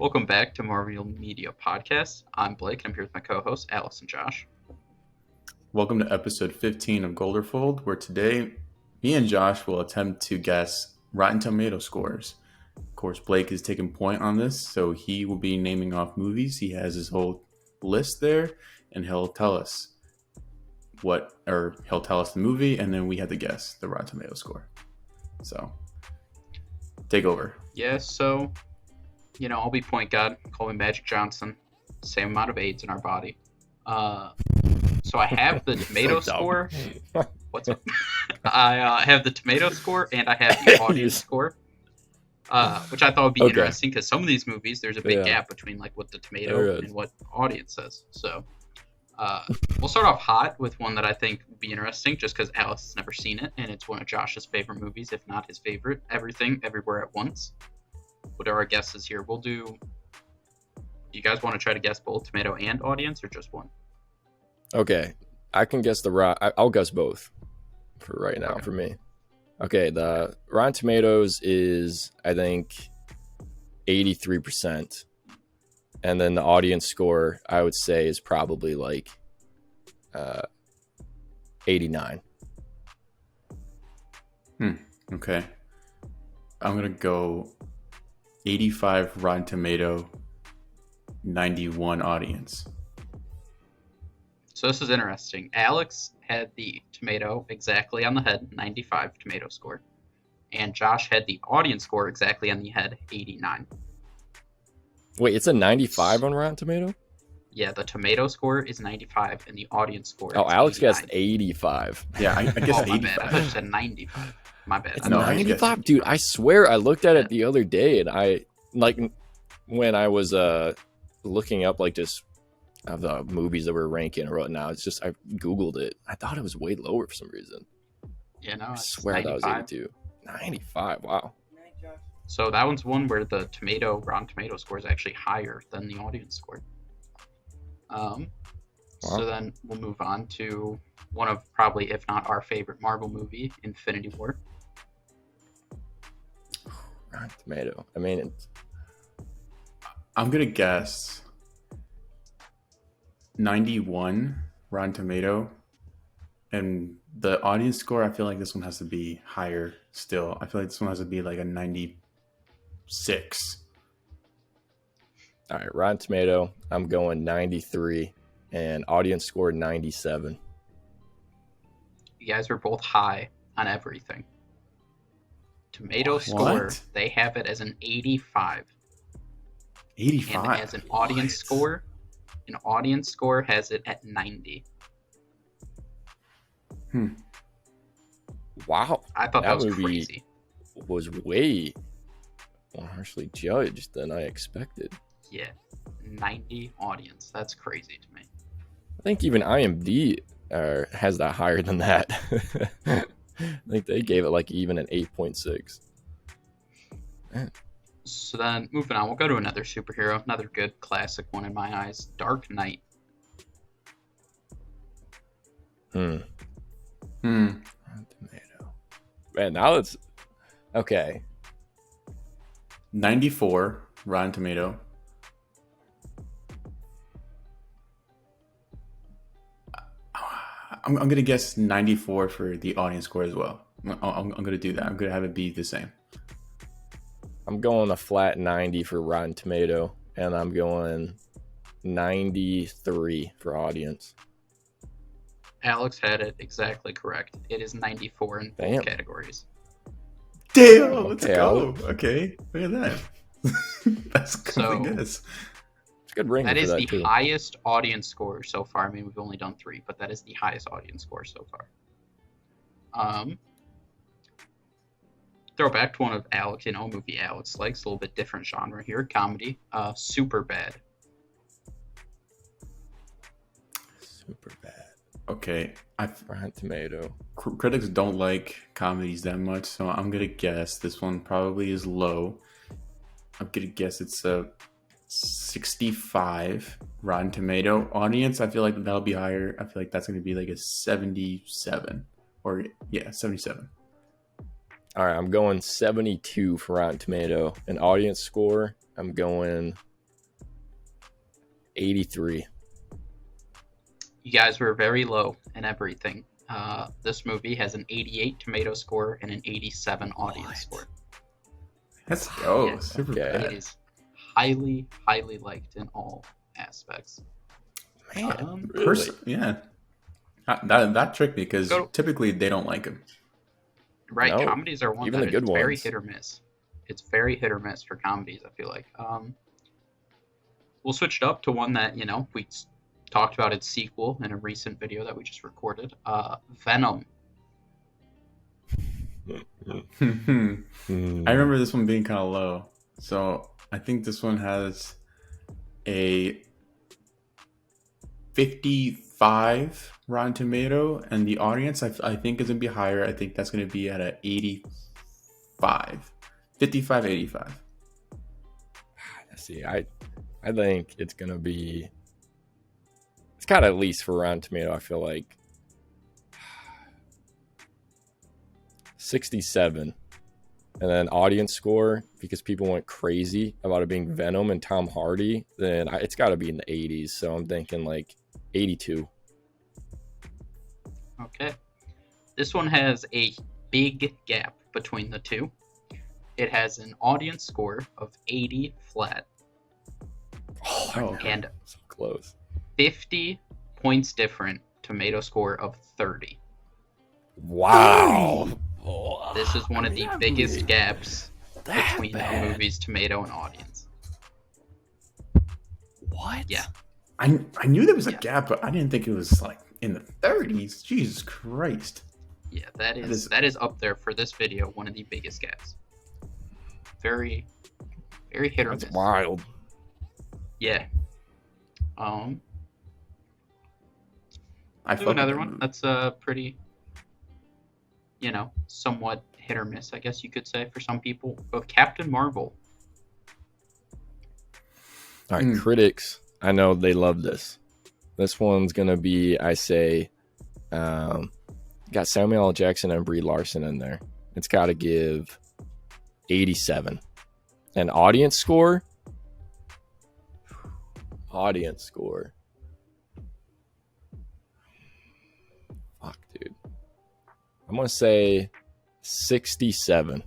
Welcome back to Marvel Media Podcast. I'm Blake, and I'm here with my co-hosts, Alice and Josh. Welcome to episode 15 of Golderfold, where today me and Josh will attempt to guess Rotten Tomato scores. Of course, Blake is taking point on this, so he will be naming off movies. He has his whole list there, and he'll tell us he'll tell us the movie, and then we have to guess the Rotten Tomato score. So, take over. Yeah, so, I'll be point guard, call me Magic Johnson, same amount of AIDS in our body. So I have the tomato score. What's up? I have the tomato score, and I have the audience score. Which I thought would be interesting, because some of these movies, there's a big gap between like what the tomato and what audience says. So we'll start off hot with one that I think would be interesting, just because Alice has never seen it, and it's one of Josh's favorite movies, if not his favorite. Everything, Everywhere at Once. What are our guesses here? We'll do. You guys want to try to guess both tomato and audience, or just one? Okay, I can guess I'll guess both for right now for me. Okay, the Rotten Tomatoes is, I think, 83%. And then the audience score, I would say, is probably like 89. Okay. I'm going to go 85 Rotten Tomato, 91 audience. So this is interesting. Alex had the tomato exactly on the head, 95 tomato score. And Josh had the audience score exactly on the head, 89. Wait, it's a 95 on Rotten Tomato? Yeah, the tomato score is 95 and the audience score is Alex 89. guessed 85. Yeah, I guess 85. My bad. I thought you said 95. My bad. It's 95? Dude, I swear I looked at it the other day, and I, like, when I was looking up, like, just of the movies that we're ranking right now, it's just I googled it. I thought it was way lower for some reason. Yeah, no, I swear 95. that was 82. 95. Wow. So that one's one where the Rotten Tomato score is actually higher than the audience score. So then we'll move on to one of probably, if not our favorite Marvel movie, Infinity War. Rotten Tomato. I mean, I'm gonna guess 91 Rotten Tomato, and the audience score, I feel like this one has to be higher still. I feel like this one has to be like a 96. All right, Rotten Tomato, I'm going 93, and audience score 97. You guys were both high on everything. Tomato score, they have it as an 85. 85? And as an audience score, has it at 90. Wow. I thought that was crazy. Was way more harshly judged than I expected. Yeah, 90 audience. That's crazy to me. I think even IMDb has that higher than that. I think they gave it like even an 8.6. So then, moving on, we'll go to another superhero, another good classic one in my eyes, Dark Knight. Tomato. Man, now it's okay. 94 Rotten Tomato. I'm going to guess 94 for the audience score as well. I'm going to do that. I'm going to have it be the same. I'm going a flat 90 for Rotten Tomato, and I'm going 93 for audience. Alex had it exactly correct. It is 94 in both categories. Damn, let's go. Okay, look at that. That's good. It's good ring. That is the highest audience score so far. I mean, we've only done 3, but that is the highest audience score so far. Throw back to one of Alex, a movie Alex likes, a little bit different genre here, comedy. Superbad. Superbad. Okay, Rotten Tomato. Critics don't like comedies that much, so I'm gonna guess this one probably is low. I'm gonna guess it's a 65 Rotten Tomato audience. I feel like that'll be higher. I feel like that's gonna be like a 77 or 77. All right, I'm going 72 for Rotten Tomato. An audience score, I'm going 83. You guys were very low in everything. This movie has an 88 tomato score and an 87 audience score. Let's go. Yeah. Super Okay. bad. It is highly, highly liked in all aspects. Man, Yeah. That tricked me because Go- typically they don't like him. Right, No, comedies are one even that the good it's very ones. hit or miss. It's very hit or miss for comedies, I feel like. We'll switch it up to one that, we talked about its sequel in a recent video that we just recorded. Venom. I remember this one being kind of low. So I think this one has a 55 Rotten Tomato, and the audience I think is going to be higher. I think that's going to be at an 85. 55, 85. See, I think it's gonna be. It's got at least for Rotten Tomato. I feel like 67, and then audience score, because people went crazy about it being Venom and Tom Hardy. Then it's got to be in the 80s. So I'm thinking like 82. Okay. This one has a big gap between the two. It has an audience score of 80 flat Oh, and So close. 50 points different tomato score of 30. Wow. This is one of the biggest gaps That between a bad. movie's tomato and audience. What? Yeah. I knew there was a Yeah. gap, but I didn't think it was like in the 30s. Jesus Christ. Yeah, that is up there for this video, one of the biggest gaps. Very, very hit or That's miss. wild. Yeah. I Do fuck another with one that that's pretty, somewhat hit or miss, I guess you could say for some people. But Captain Marvel. All right, Mm. critics. I know they love this. This one's gonna be, I say, got Samuel L. Jackson and Brie Larson in there. It's got to give 87. And audience score. Audience score. Fuck, dude. I'm gonna say 67.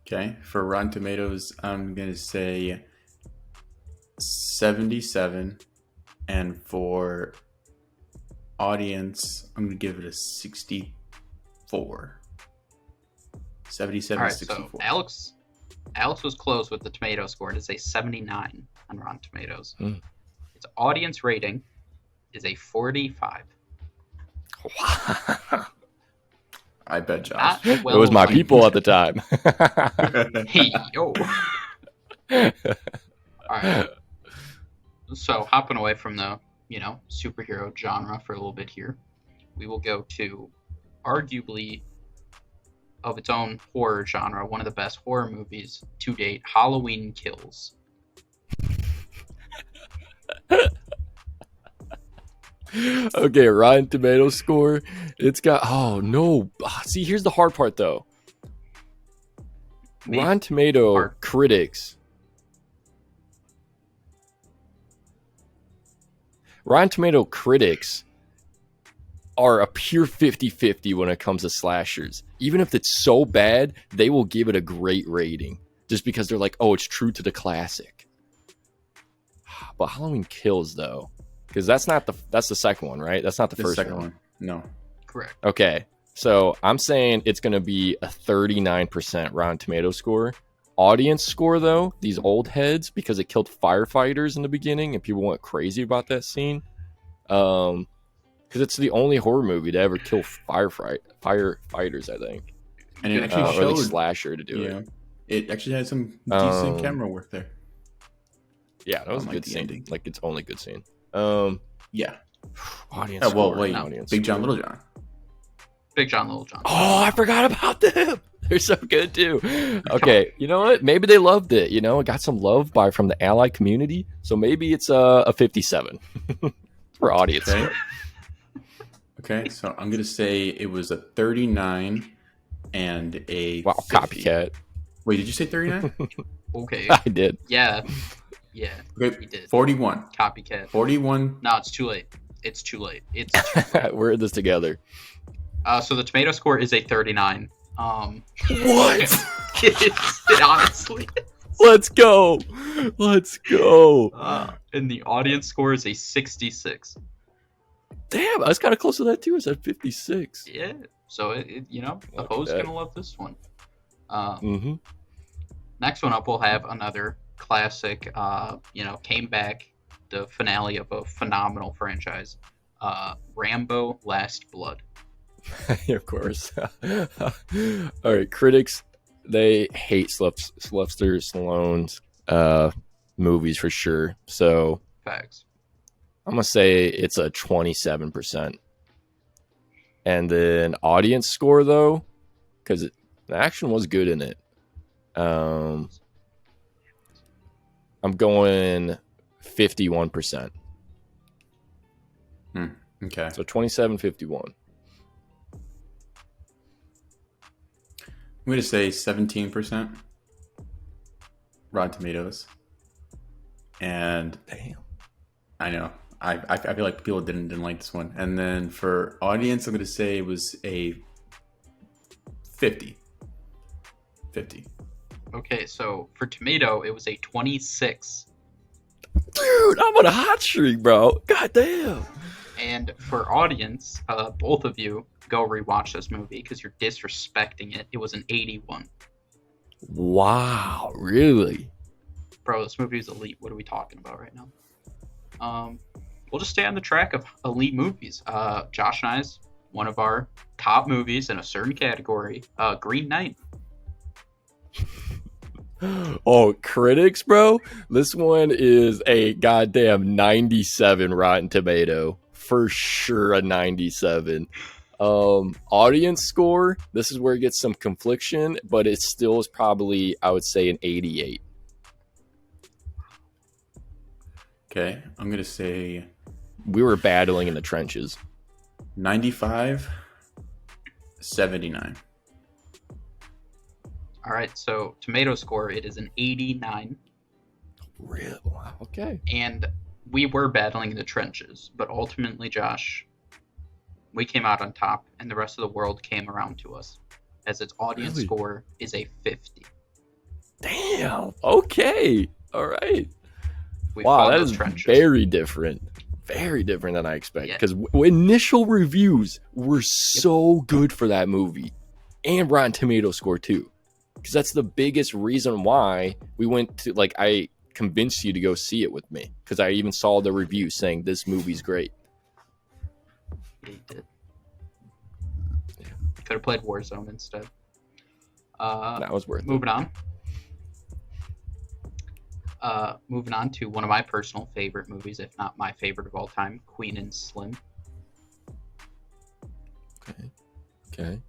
Okay, for Rotten Tomatoes, I'm gonna say 77, and for audience, I'm gonna give it a 64. 77, All right, 64. so Alex was close with the tomato score. It is a 79 on Rotten Tomatoes. Mm. Its audience rating is a 45. I bet Josh. Not well It was my liked. people at the time. Hey, yo. All right. So hopping away from the, superhero genre for a little bit here, we will go to arguably of its own horror genre, one of the best horror movies to date, Halloween Kills. Okay, Rotten Tomato score. It's got. Oh no! See, here's the hard part though. Me- Rotten Tomato Hard. critics. Rotten Tomato critics are a pure 50-50 when it comes to slashers. Even if it's so bad, they will give it a great rating just because they're like, oh, it's true to the classic. But Halloween Kills though, because that's the second one, right? That's not the The first second one. one. No. Correct. Okay, so I'm saying it's going to be a 39% Rotten Tomato score. Audience score, though, these old heads, because it killed firefighters in the beginning and people went crazy about that scene. Because it's the only horror movie to ever kill firefighters, I think. And it Good. actually Or at showed. least slasher to do Yeah. it. It actually had some decent Um, camera work there. Yeah, that was a Unlike good the scene. ending. Like, its only good scene. Yeah. Audience Oh, well, score. wait. Audience Big John, score. Little John. Big John, Little John. Oh, I forgot about them. They're so good too. Okay, you know what? Maybe they loved it. It got some love from the ally community. So maybe it's a 57 for audience. Okay. score. Okay, so I'm gonna say it was a 39 and a Wow, 50. copycat. Wait, did you say 39? Okay. I did. Yeah. Yeah, Okay, he did. 41. Copycat. 41. No, it's too late. It's too late. It's We're in this together. so the tomato score is a 39. What? It honestly. Let's go. Let's go. And the audience score is a 66. Damn, I was kind of close to that too. I said 56. Yeah. So the Look host at that. gonna love this one. Mm-hmm. Next one up, we'll have another classic. Came back, the finale of a phenomenal franchise. Rambo: Last Blood. Of course. All right, critics, they hate Sylvester Stallone's movies for sure. So Facts. I'm gonna say it's a 27%. And then audience score though, because the action was good in it. I'm going 51%. Okay. So 27, 51. I'm going to say 17% Rotten Tomatoes. And Damn. I know. I feel like people didn't like this one. And then for audience, I'm going to say it was a 50. 50. Okay, so for tomato, it was a 26. Dude, I'm on a hot streak, bro. God damn. And for audience, both of you go rewatch this movie because you're disrespecting it. It was an 81. Wow, really? Bro, this movie is elite. What are we talking about right now? We'll just stay on the track of elite movies. Josh and I's one of our top movies in a certain category, Green Knight. Oh, critics, bro. This one is a goddamn 97 Rotten Tomato. For sure a 97. Audience score, this is where it gets some confliction, but it still is probably, I would say, an 88. Okay. I'm going to say We were battling in the trenches. 95, 79. All right, so tomato score, it is an 89. Really? Wow. Okay. And we were battling in the trenches, but ultimately, Josh, we came out on top, and the rest of the world came around to us, as its audience Really? score is a 50. Damn. Okay. All right. We Wow, fought that in is the trenches. very different. Very different than I expected. Yeah. Because initial reviews were so good for that movie. And Rotten Tomato score too. Because that's the biggest reason why we went to, like, I convinced you to go see it with me. Because I even saw the review saying this movie's great. Yeah, you did. Could have played Warzone instead. That was worth it. Moving on. Moving on to one of my personal favorite movies, if not my favorite of all time, Queen and Slim. Okay.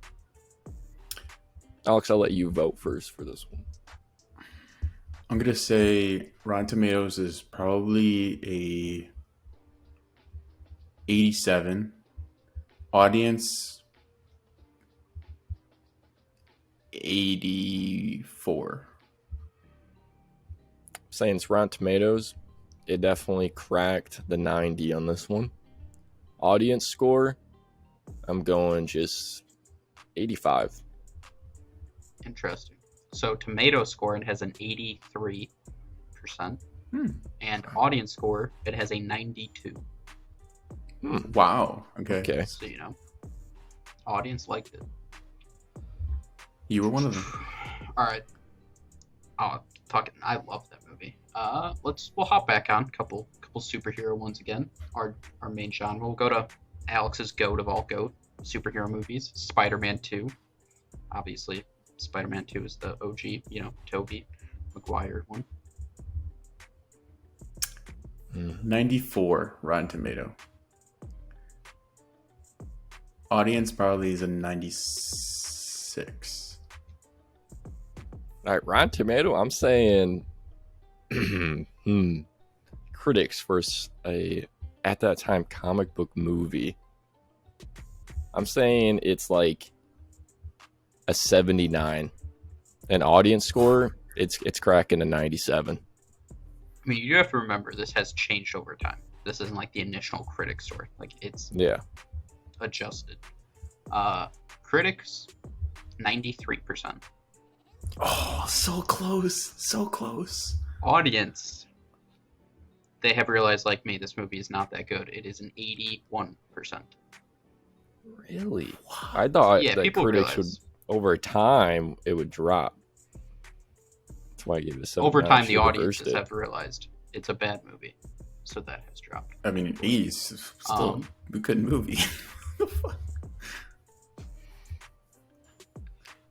Alex, I'll let you vote first for this one. I'm going to say Rotten Tomatoes is probably a 87. Audience 84. Saying it's Rotten Tomatoes, it definitely cracked the 90 on this one. Audience score, I'm going just 85. Interesting. So tomato score, it has an 83%. And audience score, it has a 92. Wow. Okay. So, audience liked it. You were one of them. All right. I love that movie. We'll hop back on couple superhero ones again. Our main genre. We'll go to Alex's goat of all goat superhero movies, Spider-Man 2. Obviously, Spider-Man 2 is the OG, Tobey Maguire one. 94 Rotten Tomato. Audience probably is a 96. All right, Rotten Tomato, I'm saying critics for at that time comic book movie. I'm saying it's like a 79. An audience score, it's cracking a 97. mean, you do have to remember this has changed over time. This isn't like the initial critic score. Like it's Yeah. adjusted. Critics, 93%. Oh, so close. So close. Audience, they have realized, like me, this movie is not that good. It is an 81%. Really? I thought Yeah, that people critics realize. over time it would drop. That's why I gave it a 7. Over I time, the should've audiences reversed it. have realized it's a bad movie, so that has dropped. I mean, 80s still a good movie.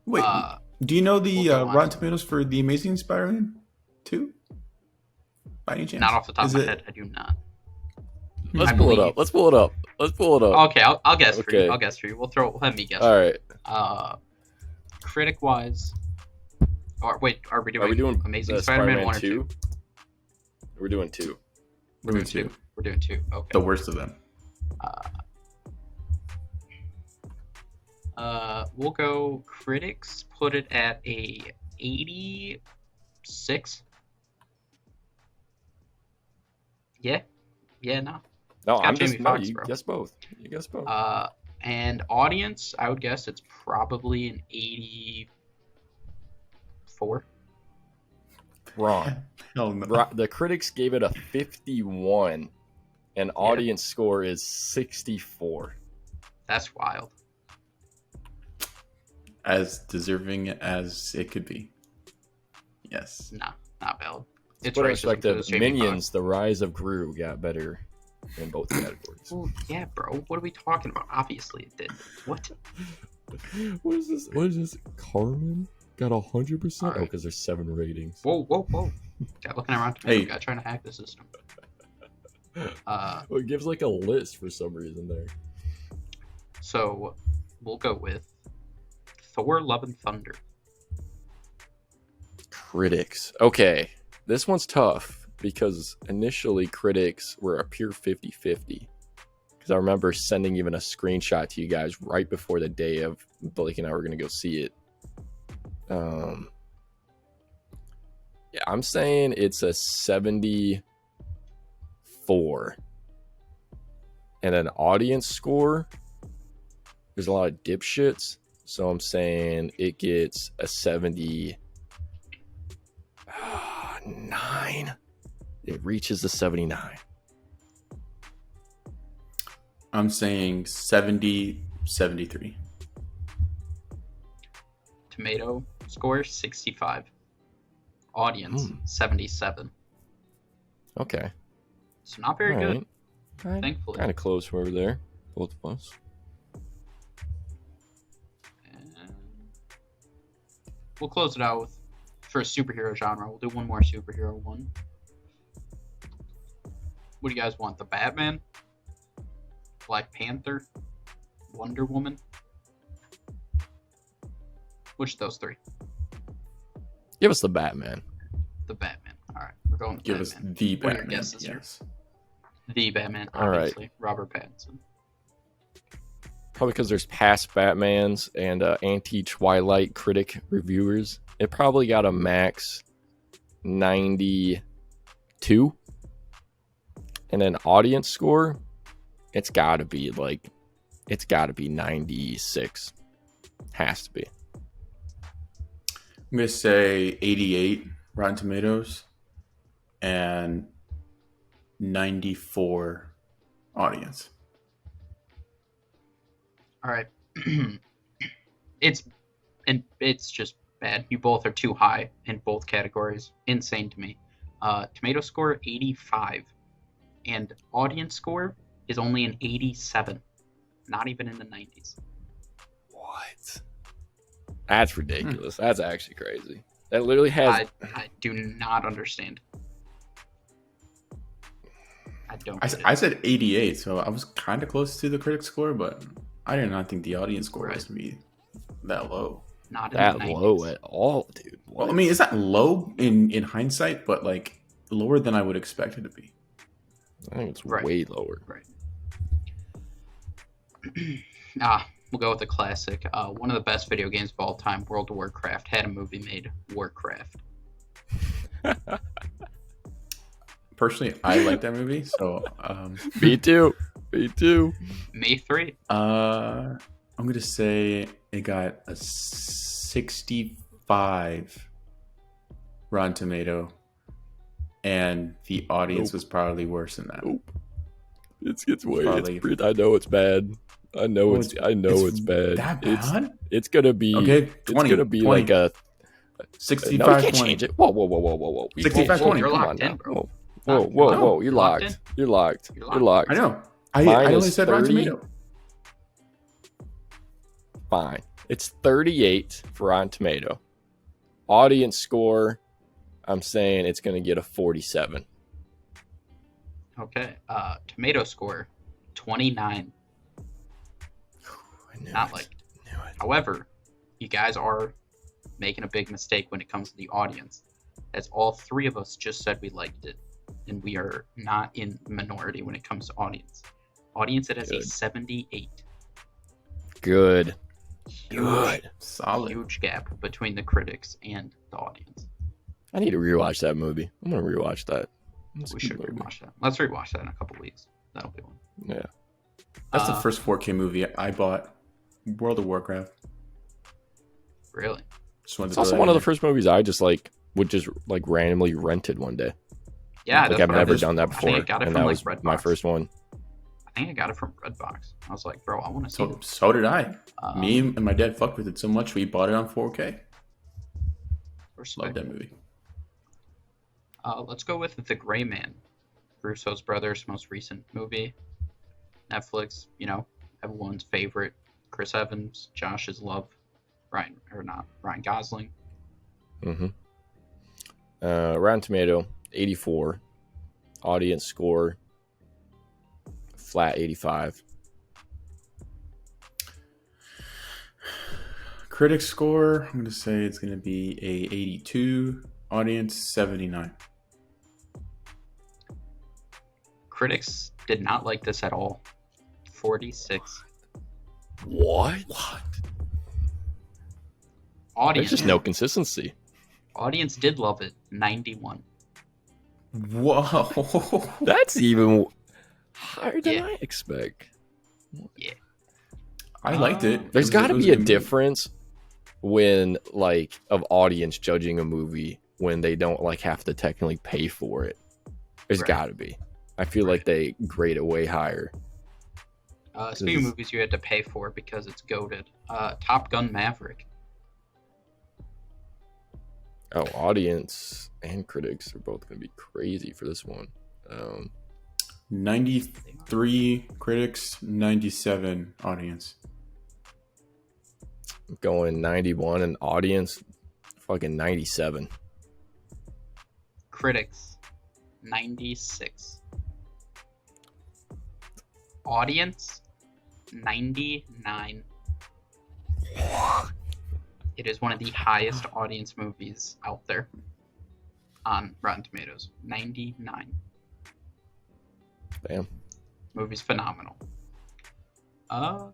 Wait, do you know the we'll go on. Rotten Tomatoes for The Amazing Spider-Man 2? By any chance? Not off the top Is of my it- head, I do not. Let's I pull it believe- up. Let's pull it up. Let's pull it up. Okay, I'll guess for Okay. you. I'll guess for you. Let me guess. All right. Critic wise, or wait, are we doing Amazing the Spider-Man 1 or 2? We're doing 2. We're doing two. We're doing 2. Okay. The worst of them. We'll go critics. Put it at a 86. Yeah. Yeah. No. No, got I'm Jamie just Foxx, you bro. guess both. You guess both. And audience, I would guess it's probably an 84. Wrong. Hell no. The critics gave it a 51, and audience score is 64. That's wild. As deserving as it could be. Yes. Nah, not valid. It's Put in racism 'cause perspective, it's Jamie Minions: The Rise of Gru got better in both categories. Foxx. Well, yeah, bro. What are we talking about? Obviously, it did. What? What is this? What is this? Carmen got 100%. All right. Oh, because there's 7 ratings. Whoa. Got looking around. Hey. Got trying to hack the system. Well, it gives like a list for some reason there. So we'll go with Thor: Love and Thunder. Critics. Okay, this one's tough because initially critics were a pure 50-50. Because I remember sending even a screenshot to you guys right before the day of Blake and I were going to go see it. Yeah, I'm saying it's a 74. And an audience score, there's a lot of dipshits. So I'm saying it gets a 79. It reaches the 79. I'm saying 70, 73. Tomato score 65. Audience 77. Okay. So not very good, thankfully. Kind of close over there, both of us. And we'll close it out with, for a superhero genre, we'll do one more superhero one. What do you guys want? The Batman? Black Panther? Wonder Woman? Which of those 3? Give us the Batman. The Batman. Alright, we're going with Give us Batman. the What are your Batman. guesses here? Yes. The Batman, All right. obviously. Robert Pattinson. Probably because there's past Batmans and anti-Twilight critic reviewers. It probably got a max 92. And an audience score, it's got to be 96. Has to be. I'm going to say 88 Rotten Tomatoes and 94 audience. All right. it's just bad. You both are too high in both categories. Insane to me. Tomato score 85, and audience score is only an 87. Not even in the 90s. What? That's ridiculous. That's actually crazy. That literally has. I do not understand. I don't. get it. I said 88, so I was kind of close to the critic score, but I did not think the audience score Right. was going to be that low. Not in that the 90s. low at all, dude. What? Well, I mean, it's not low in hindsight, but like lower than I would expect it to be. I think it's Right. way lower. We'll go with the classic. One of the best video games of all time, World of Warcraft, had a movie made, Warcraft. personally, I like that movie. So, Me too. Me too. May 3. I'm gonna say it got a 65 Rotten Tomato, and the audience was probably worse than that. Nope. It's way. Probably- I know it's bad. I know it's bad. That bad? It's gonna be. Okay, 20. It's gonna be 20. like a. 65, No, you can't 20. change it. Whoa. 65, Whoa, 20. You're come locked on in, now. bro. Whoa. You're locked locked. in? You're locked. You're You're locked. I know. I Mine only is said Rotten 30. Tomato. Fine. It's 38 for Rotten Tomato. Audience score, I'm saying it's going to get a 47. Okay. Tomato score 29. Not liked. However, you guys are making a big mistake when it comes to the audience, as all three of us just said we liked it, and we are not in the minority when it comes to audience. Audience, it has a Good. 78. Good. Solid. Huge gap between the critics and the audience. I need to rewatch that movie. I'm going to rewatch that. It's a We good should movie. rewatch that. Let's rewatch that in a couple weeks. That'll be one. Yeah. That's the Uh, first 4K movie I bought. World of Warcraft. Really? Just wanted It's to also throw one that of the in first movies I just would just randomly rented one day. Yeah, Like that's I've what I never was- done that I think before. I got it And from that like was Redbox. my first one. I think I got it from Redbox. I was like, bro, I want to see So, this. so did I. Um, Me and my dad fucked with it so much we bought it on 4K. respect. Love that movie. Let's go with The Gray Man, Russo's brothers' most recent movie. Netflix, everyone's favorite. Chris Evans, Josh's love, Ryan Gosling. Mm-hmm. Rotten Tomato, 84. Audience score, flat 85. Critic score, I'm going to say it's going to be a 82. Audience, 79. Critics did not like this at all. 46. What? Audience, There's just no consistency. audience did love it. 91. Whoa. That's even higher than Yeah. I expect. I liked it. There's It got to was be a good movie. difference when of audience judging a movie when they don't have to technically pay for it. There's Right. got to be. I feel like they grade it way higher. Speaking of Is- movies you had to pay for because it's goated. Top Gun Maverick. Oh, audience and critics are both going to be crazy for this one. 93 critics, 97 audience. I'm going 91 and audience, fucking 97. Critics 96. Audience 99. It is one of the highest audience movies out there on Rotten Tomatoes. 99. Damn. Movie's phenomenal. And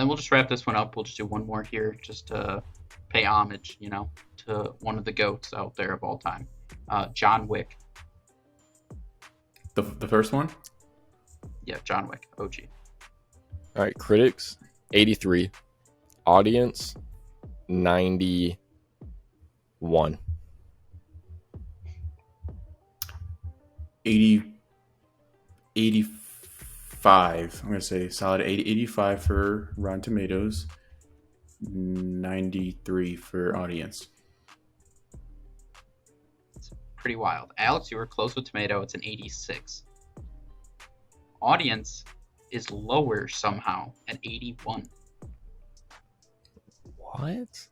we'll just wrap this one up. We'll just do one more here just to pay homage, to one of the GOATs out there of all time. John Wick. The first one? Yeah, John Wick, OG. All right, critics 83, audience 91. 85. I'm going to say solid 85 for Rotten Tomatoes, 93 for audience. Pretty wild. Alex, you were close with Tomato. It's an 86. Audience is lower somehow at 81. What?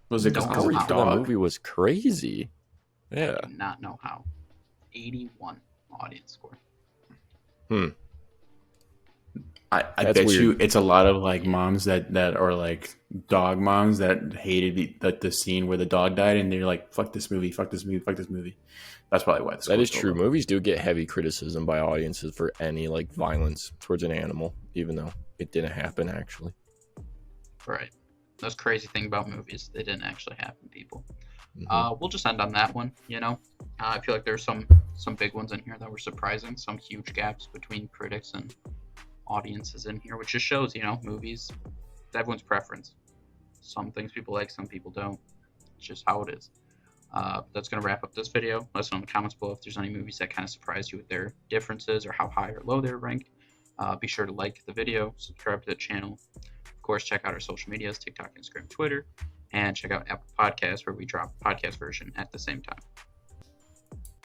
Was it Don't because know of how. the That dog? movie was crazy. Yeah. I do not know how. 81 audience score. I That's bet weird. you it's a lot of moms that are dog moms that hated the scene where the dog died, and they're like, fuck this movie, fuck this movie, fuck this movie. That's probably why. That is true. Movies do get heavy criticism by audiences for any violence towards an animal, even though it didn't happen actually. Right. That's crazy thing about movies. They didn't actually happen, people. Mhm. We'll just end on that one, I feel like there's some some big ones in here that were surprising. Some huge gaps between critics and audiences in here, which just shows, movies, everyone's preference. Some things people like, some people don't. It's just how it is. That's going to wrap up this video. Let us know in the comments below if there's any movies that kind of surprised you with their differences or how high or low they're ranked. Be sure to like the video, subscribe to the channel. Of course, check out our social medias, TikTok, Instagram, Twitter, and check out Apple Podcasts, where we drop podcast version at the same time.